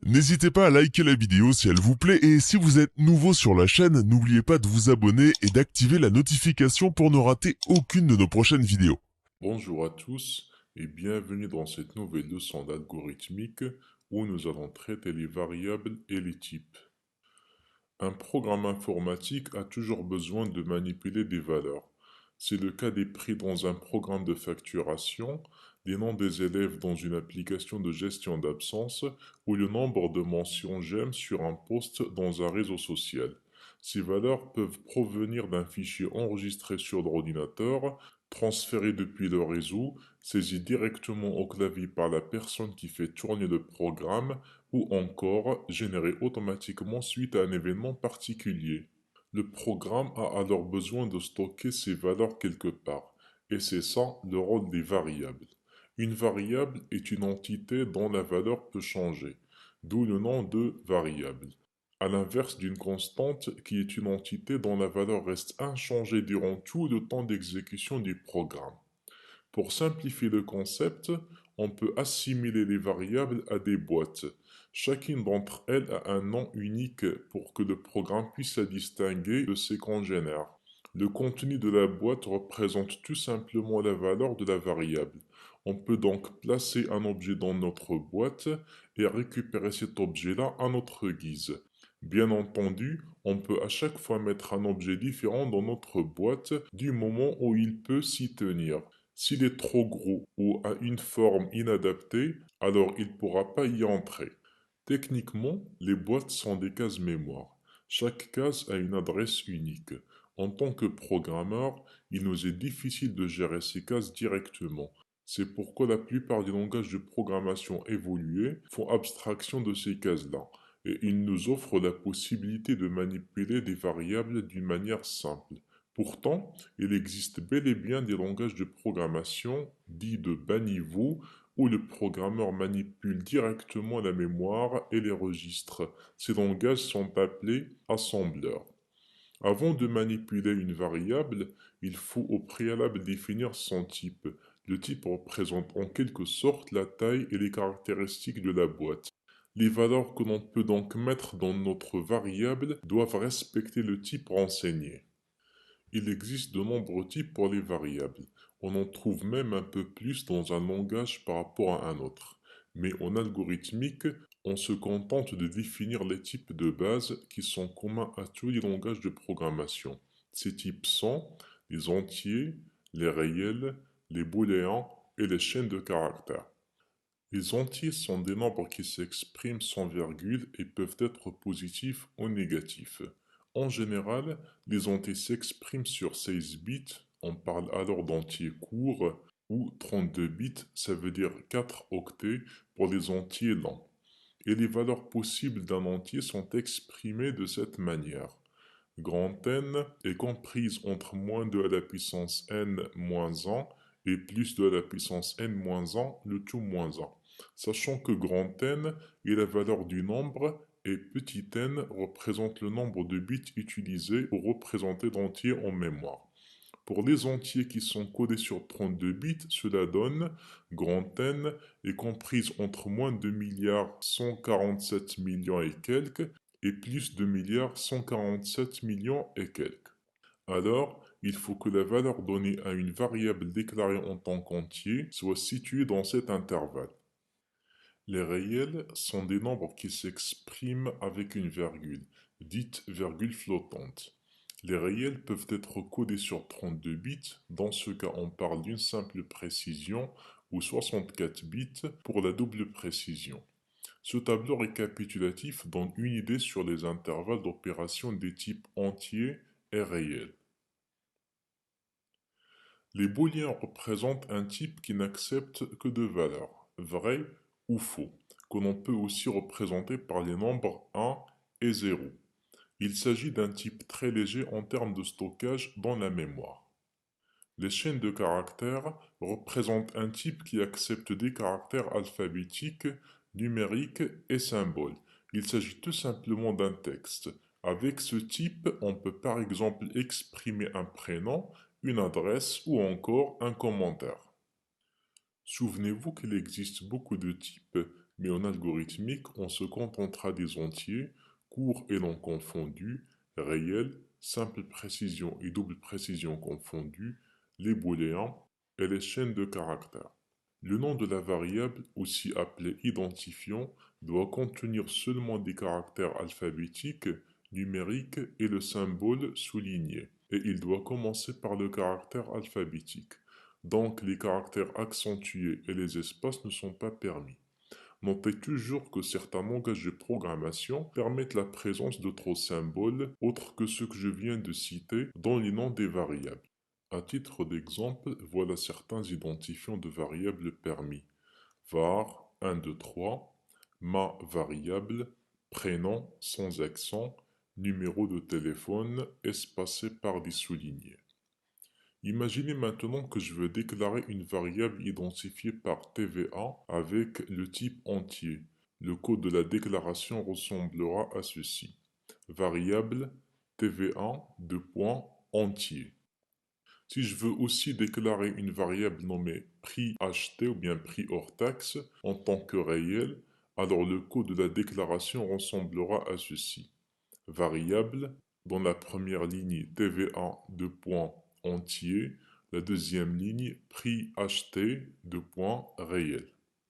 N'hésitez pas à liker la vidéo si elle vous plaît et si vous êtes nouveau sur la chaîne, n'oubliez pas de vous abonner et d'activer la notification pour ne rater aucune de nos prochaines vidéos. Bonjour à tous et bienvenue dans cette nouvelle leçon d'algorithmique où nous allons traiter les variables et les types. Un programme informatique a toujours besoin de manipuler des valeurs. C'est le cas des prix dans un programme de facturation, les noms des élèves dans une application de gestion d'absence ou le nombre de mentions j'aime sur un post dans un réseau social. Ces valeurs peuvent provenir d'un fichier enregistré sur l'ordinateur, transféré depuis le réseau, saisi directement au clavier par la personne qui fait tourner le programme ou encore généré automatiquement suite à un événement particulier. Le programme a alors besoin de stocker ces valeurs quelque part, et c'est ça le rôle des variables. Une variable est une entité dont la valeur peut changer, d'où le nom de variable. À l'inverse d'une constante qui est une entité dont la valeur reste inchangée durant tout le temps d'exécution du programme. Pour simplifier le concept, on peut assimiler les variables à des boîtes. Chacune d'entre elles a un nom unique pour que le programme puisse la distinguer de ses congénères. Le contenu de la boîte représente tout simplement la valeur de la variable. On peut donc placer un objet dans notre boîte et récupérer cet objet-là à notre guise. Bien entendu, on peut à chaque fois mettre un objet différent dans notre boîte du moment où il peut s'y tenir. S'il est trop gros ou a une forme inadaptée, alors il ne pourra pas y entrer. Techniquement, les boîtes sont des cases mémoire. Chaque case a une adresse unique. En tant que programmeur, il nous est difficile de gérer ces cases directement. C'est pourquoi la plupart des langages de programmation évolués font abstraction de ces cases-là, et ils nous offrent la possibilité de manipuler des variables d'une manière simple. Pourtant, il existe bel et bien des langages de programmation dits de bas niveau où le programmeur manipule directement la mémoire et les registres. Ces langages sont appelés assembleurs. Avant de manipuler une variable, il faut au préalable définir son type. Le type représente en quelque sorte la taille et les caractéristiques de la boîte. Les valeurs que l'on peut donc mettre dans notre variable doivent respecter le type renseigné. Il existe de nombreux types pour les variables. On en trouve même un peu plus dans un langage par rapport à un autre. Mais en algorithmique, on se contente de définir les types de base qui sont communs à tous les langages de programmation. Ces types sont les entiers, les réels, les booléens et les chaînes de caractères. Les entiers sont des nombres qui s'expriment sans virgule et peuvent être positifs ou négatifs. En général, les entiers s'expriment sur 16 bits, on parle alors d'entiers courts, ou 32 bits, ça veut dire 4 octets pour les entiers lents. Et les valeurs possibles d'un entier sont exprimées de cette manière. Grand N est comprise entre moins 2 à la puissance n moins 1 et plus 2 à la puissance n moins 1, le tout moins 1. Sachant que grand N est la valeur du nombre et petit n représente le nombre de bits utilisés pour représenter l'entier en mémoire. Pour les entiers qui sont codés sur 32 bits, cela donne grand N est comprise entre moins 2 milliards 147 millions et quelques et plus 2 milliards 147 millions et quelques. Alors, il faut que la valeur donnée à une variable déclarée en tant qu'entier soit située dans cet intervalle. Les réels sont des nombres qui s'expriment avec une virgule, dite virgule flottante. Les réels peuvent être codés sur 32 bits, dans ce cas on parle d'une simple précision, ou 64 bits pour la double précision. Ce tableau récapitulatif donne une idée sur les intervalles d'opération des types entiers et réels. Les booléens représentent un type qui n'accepte que deux valeurs, vrai ou faux, que l'on peut aussi représenter par les nombres 1 et 0. Il s'agit d'un type très léger en termes de stockage dans la mémoire. Les chaînes de caractères représentent un type qui accepte des caractères alphabétiques, numériques et symboles. Il s'agit tout simplement d'un texte. Avec ce type, on peut par exemple exprimer un prénom, une adresse ou encore un commentaire. Souvenez-vous qu'il existe beaucoup de types. Mais en algorithmique, on se contentera des entiers, courts et non confondus, réels, simple précision et double précision confondus, les booléens et les chaînes de caractères. Le nom de la variable, aussi appelé identifiant, doit contenir seulement des caractères alphabétiques, numériques et le symbole souligné, et il doit commencer par le caractère alphabétique. Donc les caractères accentués et les espaces ne sont pas permis. Notez toujours que certains langages de programmation permettent la présence d'autres symboles autres que ceux que je viens de citer dans les noms des variables. À titre d'exemple, voilà certains identifiants de variables permis. Var 1, 2, 3, ma variable, prénom sans accent, numéro de téléphone espacé par des soulignés. Imaginez maintenant que je veux déclarer une variable identifiée par TVA avec le type entier. Le code de la déclaration ressemblera à ceci. Variable TVA entier. Si je veux aussi déclarer une variable nommée prix acheté ou bien prix hors taxe en tant que réel, alors le code de la déclaration ressemblera à ceci. Variable, dans la première ligne TVA entier, la deuxième ligne prix acheté réel.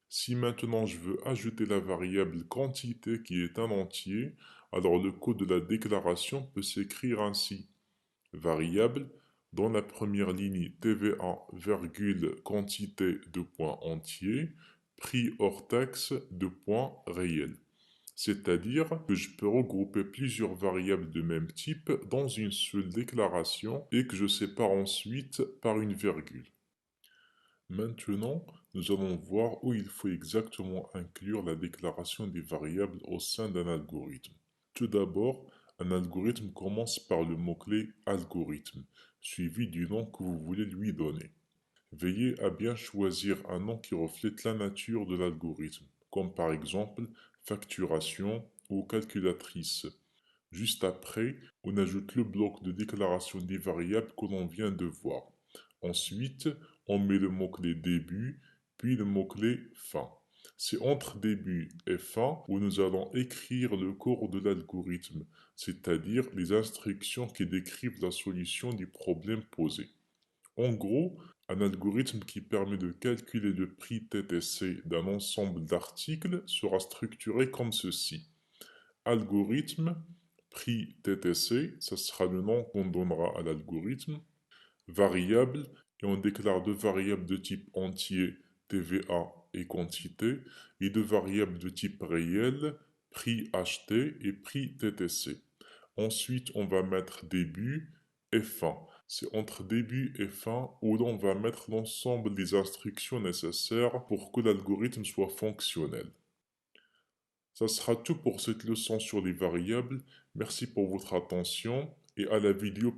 Si maintenant je veux ajouter la variable quantité qui est un entier, alors le code de la déclaration peut s'écrire ainsi. Variable, dans la première ligne TVA, quantité entier, prix hors taxe réel. C'est-à-dire que je peux regrouper plusieurs variables de même type dans une seule déclaration et que je sépare ensuite par une virgule. Maintenant, nous allons voir où il faut exactement inclure la déclaration des variables au sein d'un algorithme. Tout d'abord, un algorithme commence par le mot-clé algorithme, suivi du nom que vous voulez lui donner. Veillez à bien choisir un nom qui reflète la nature de l'algorithme, comme par exemple facturation ou calculatrice. Juste après, on ajoute le bloc de déclaration des variables que l'on vient de voir. Ensuite, on met le mot-clé début, puis le mot-clé fin. C'est entre début et fin où nous allons écrire le corps de l'algorithme, c'est-à-dire les instructions qui décrivent la solution du problème posé. En gros, un algorithme qui permet de calculer le prix TTC d'un ensemble d'articles sera structuré comme ceci. Algorithme, prix TTC, ça sera le nom qu'on donnera à l'algorithme. Variable, et on déclare deux variables de type entier, TVA et quantité, et deux variables de type réel, prix acheté et prix TTC. Ensuite, on va mettre début et fin. C'est entre début et fin où l'on va mettre l'ensemble des instructions nécessaires pour que l'algorithme soit fonctionnel. Ça sera tout pour cette leçon sur les variables. Merci pour votre attention et à la vidéo prochaine.